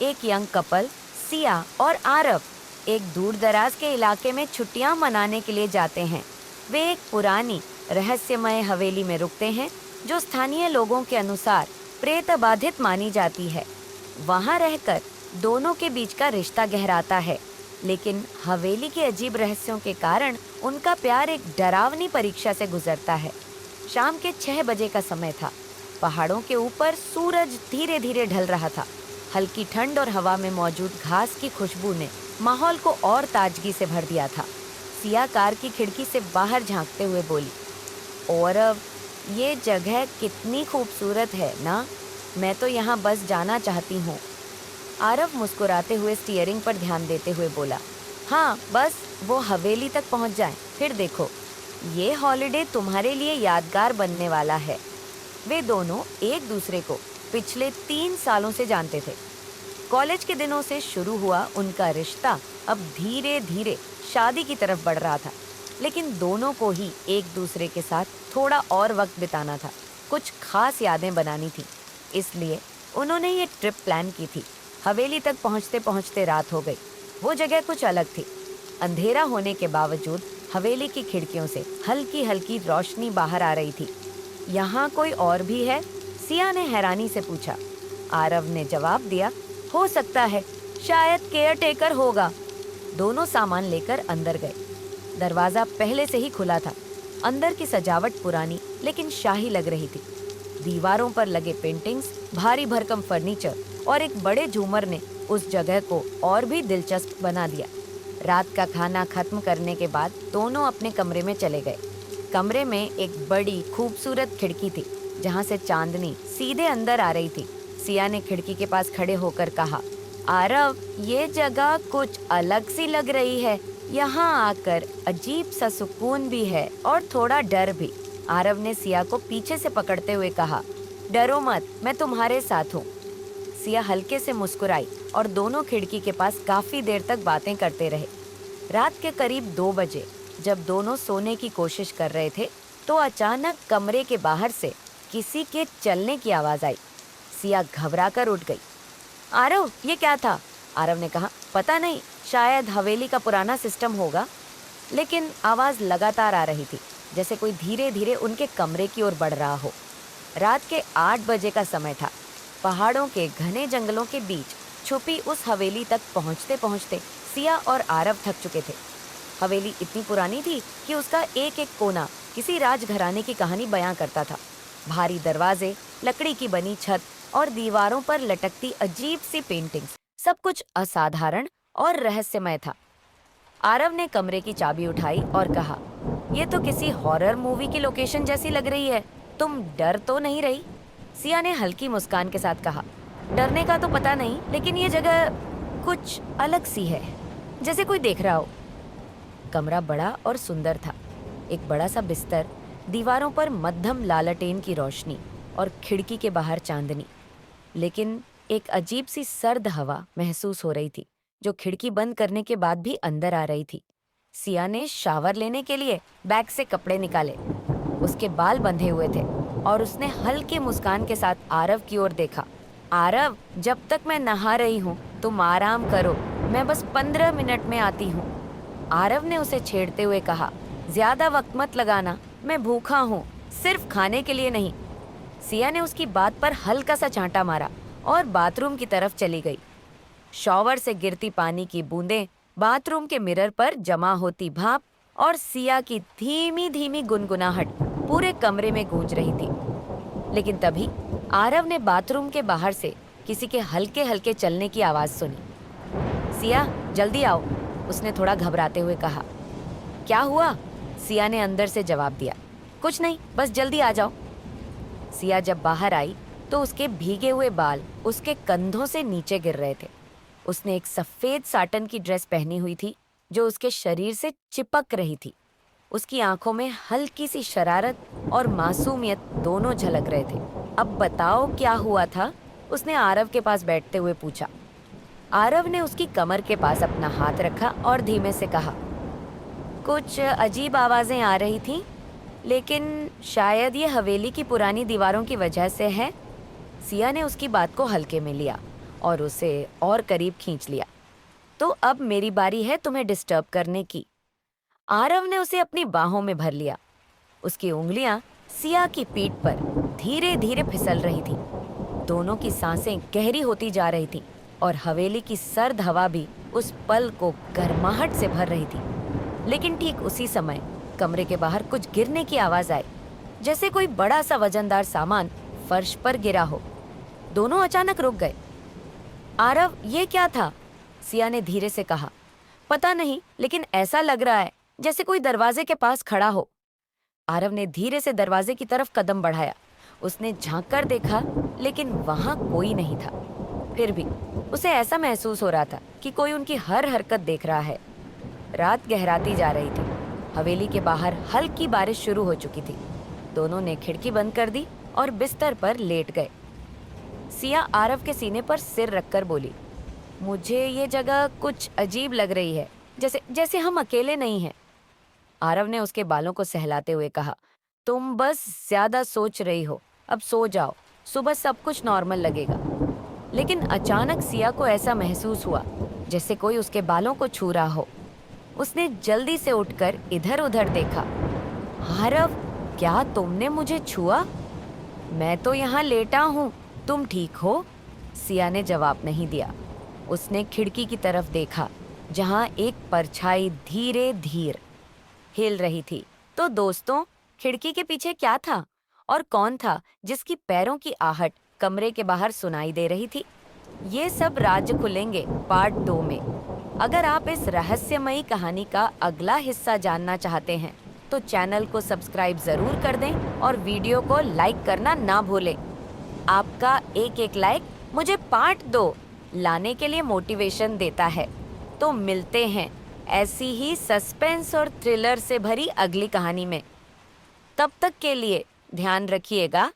एक young couple Siya और आरव एक दूर दराज के इलाके में छुट्टियां मनाने के लिए जाते हैं। वे एक पुरानी रहस्यमय हवेली में रुकते हैं जो स्थानीय लोगों के अनुसार प्रेत बाधित मानी जाती है। वहां रहकर दोनों के बीच का रिश्ता गहराता है, लेकिन हवेली के अजीब रहस्यों के कारण उनका प्यार एक डरावनी परीक्षा से गुजरता है। शाम के 6 बजे का समय था। पहाड़ों के ऊपर सूरज धीरे धीरे ढल रहा था। हल्की ठंड और हवा में मौजूद घास की खुशबू ने माहौल को और ताजगी से भर दिया था। सिया कार की खिड़की से बाहर झांकते हुए बोली, और अब ये जगह कितनी खूबसूरत है ना, मैं तो यहाँ बस जाना चाहती हूँ। आरव मुस्कुराते हुए स्टीयरिंग पर ध्यान देते हुए बोला, हाँ बस वो हवेली तक पहुँच जाए, फिर देखो ये हॉलिडे तुम्हारे लिए यादगार बनने वाला है। वे दोनों एक दूसरे को पिछले 3 सालों से जानते थे। कॉलेज के दिनों से शुरू हुआ उनका रिश्ता अब धीरे धीरे शादी की तरफ बढ़ रहा था, लेकिन दोनों को ही एक दूसरे के साथ थोड़ा और वक्त बिताना था, कुछ खास यादें बनानी थी। इसलिए उन्होंने ये ट्रिप प्लान की थी। हवेली तक पहुंचते पहुंचते रात हो गई। वो जगह कुछ अलग थी। अंधेरा होने के बावजूद हवेली की खिड़कियों से हल्की हल्की रोशनी बाहर आ रही थी। यहाँ कोई और भी है? सिया ने हैरानी से पूछा। आरव ने जवाब दिया, हो सकता है, शायद केयर टेकर होगा। दोनों सामान लेकर अंदर गए। दरवाजा पहले से ही खुला था। अंदर की सजावट पुरानी लेकिन शाही लग रही थी। दीवारों पर लगे पेंटिंग्स, भारी भरकम फर्नीचर और एक बड़े झूमर ने उस जगह को और भी दिलचस्प बना दिया। रात का खाना खत्म करने के बाद दोनों अपने कमरे में चले गए। कमरे में एक बड़ी खूबसूरत खिड़की थी जहां से चांदनी सीधे अंदर आ रही थी। सिया ने खिड़की के पास खड़े होकर कहा, आरव, ये जगह कुछ अलग सी लग रही है। यहाँ आकर अजीब सा सुकून भी है और थोड़ा डर भी। आरव ने सिया को पीछे से पकड़ते हुए कहा, डरो मत, मैं तुम्हारे साथ हूँ। सिया हल्के से मुस्कुराई और दोनों खिड़की के पास काफी देर तक बातें करते रहे। रात के करीब 2 बजे जब दोनों सोने की कोशिश कर रहे थे तो अचानक कमरे के बाहर से किसी के चलने की आवाज आई। सिया घबराकर उठ गई। आरव, ये क्या था? आरव ने कहा, पता नहीं, शायद हवेली का पुराना सिस्टम होगा। लेकिन आवाज लगातार आ रही थी, जैसे कोई धीरे धीरे उनके कमरे की ओर बढ़ रहा हो। रात के 8 बजे का समय था। पहाड़ों के घने जंगलों के बीच छुपी उस हवेली तक पहुंचते पहुंचते सिया और आरव थक चुके थे। हवेली इतनी पुरानी थी कि उसका एक एक कोना किसी राजघराने की कहानी बयां करता था। भारी दरवाजे, लकड़ी की बनी छत और दीवारों पर लटकती अजीब सी पेंटिंग्स, सब कुछ असाधारण और रहस्यमय था। आरव ने कमरे की चाबी उठाई और कहा, ये तो किसी हॉरर मूवी की लोकेशन जैसी लग रही है। तुम डर तो नहीं रही? सिया ने हल्की मुस्कान के साथ कहा, डरने का तो पता नहीं, लेकिन ये जगह कुछ अलग सी है, जैसे कोई देख रहा हो। कमरा बड़ा और सुंदर था। एक बड़ा सा बिस्तर, दीवारों पर मध्यम लालटेन की रोशनी और खिड़की के बाहर चांदनी। लेकिन एक अजीब सी सर्द हवा महसूस हो रही थी जो खिड़की बंद करने के बाद भी अंदर आ रही थी। सिया ने शावर लेने के लिए बैग से कपड़े निकाले। उसके बाल बंधे हुए थे और उसने हल्की मुस्कान के साथ आरव की ओर देखा। आरव, जब तक मैं नहा रही हूँ तुम आराम करो, मैं बस 15 मिनट में आती हूँ। आरव ने उसे छेड़ते हुए कहा, ज्यादा वक्त मत लगाना, मैं भूखा हूँ, सिर्फ खाने के लिए नहीं। सिया ने उसकी बात पर हल्का सा चांटा मारा और बाथरूम की तरफ चली गई। शॉवर से गिरती पानी की बूंदें, बाथरूम के मिरर पर जमा होती भाप और सिया की धीमी धीमी गुनगुनाहट पूरे कमरे में गूंज रही थी। लेकिन तभी आरव ने बाथरूम के बाहर से किसी के हल्के हल्के चलने की आवाज सुनी। सिया, जल्दी आओ, उसने थोड़ा घबराते हुए कहा। क्या हुआ? सिया ने अंदर से जवाब दिया, कुछ नहीं, बस जल्दी आ जाओ। सिया जब बाहर आई तो उसके भीगे हुए बाल उसके कंधों से नीचे गिर रहे थे। उसने एक सफेद साटन की ड्रेस पहनी हुई थी जो उसके शरीर से चिपक रही थी। उसकी आंखों में हल्की सी शरारत और मासूमियत दोनों झलक रहे थे। अब बताओ क्या हुआ था? उसने आरव के पास बैठते हुए पूछा। आरव ने उसकी कमर के पास अपना हाथ रखा और धीमे से कहा, कुछ अजीब आवाजें आ रही थीं, लेकिन शायद ये हवेली की पुरानी दीवारों की वजह से है। सिया ने उसकी बात को हल्के में लिया और उसे और करीब खींच लिया। तो अब मेरी बारी है तुम्हें डिस्टर्ब करने की। आरव ने उसे अपनी बाहों में भर लिया। उसकी उंगलियां सिया की पीठ पर धीरे धीरे फिसल रही थी। दोनों की सांसें गहरी होती जा रही थी और हवेली की सर्द हवा भी उस पल को गर्माहट से भर रही थी। लेकिन ठीक उसी समय कमरे के बाहर कुछ गिरने की आवाज आई, जैसे कोई बड़ा सा वजनदार सामान फर्श पर गिरा हो। दोनों अचानक रुक गए। आरव, ये क्या था? सिया ने धीरे से कहा। पता नहीं, लेकिन ऐसा लग रहा है जैसे कोई दरवाजे के पास खड़ा हो। आरव ने धीरे से दरवाजे की तरफ कदम बढ़ाया। उसने झांक कर देखा, लेकिन वहां कोई नहीं था। फिर भी उसे ऐसा महसूस हो रहा था कि कोई उनकी हर हरकत देख रहा है। रात गहराती जा रही थी। हवेली के बाहर हल्की बारिश शुरू हो चुकी थी। दोनों ने खिड़की बंद कर दी और बिस्तर पर लेट गए। सिया आरव के सीने पर सिर रखकर बोली, मुझे ये जगह कुछ अजीब लग रही है, जैसे जैसे हम अकेले नहीं हैं। आरव ने उसके बालों को सहलाते हुए कहा, तुम बस ज्यादा सोच रही हो, अब सो जाओ, सुबह सब कुछ नॉर्मल लगेगा। लेकिन अचानक सिया को ऐसा महसूस हुआ जैसे कोई उसके बालों को छू रहा हो। उसने जल्दी से उठकर इधर उधर देखा। आरव, क्या तुमने मुझे छुआ? मैं तो यहाँ लेटा हूँ, तुम ठीक हो? सिया ने जवाब नहीं दिया। उसने खिड़की की तरफ देखा, जहाँ एक परछाई धीरे धीरे हिल रही थी। तो दोस्तों, खिड़की के पीछे क्या था और कौन था जिसकी पैरों की आहट कमरे के बाहर सुनाई दे रही थी? ये सब राज खुलेंगे पार्ट 2 में। अगर आप इस रहस्यमयी कहानी का अगला हिस्सा जानना चाहते हैं तो चैनल को सब्सक्राइब जरूर कर दें और वीडियो को लाइक करना ना भूलें। आपका एक एक लाइक मुझे पार्ट 2 लाने के लिए मोटिवेशन देता है। तो मिलते हैं ऐसी ही सस्पेंस और थ्रिलर से भरी अगली कहानी में। तब तक के लिए ध्यान रखिएगा।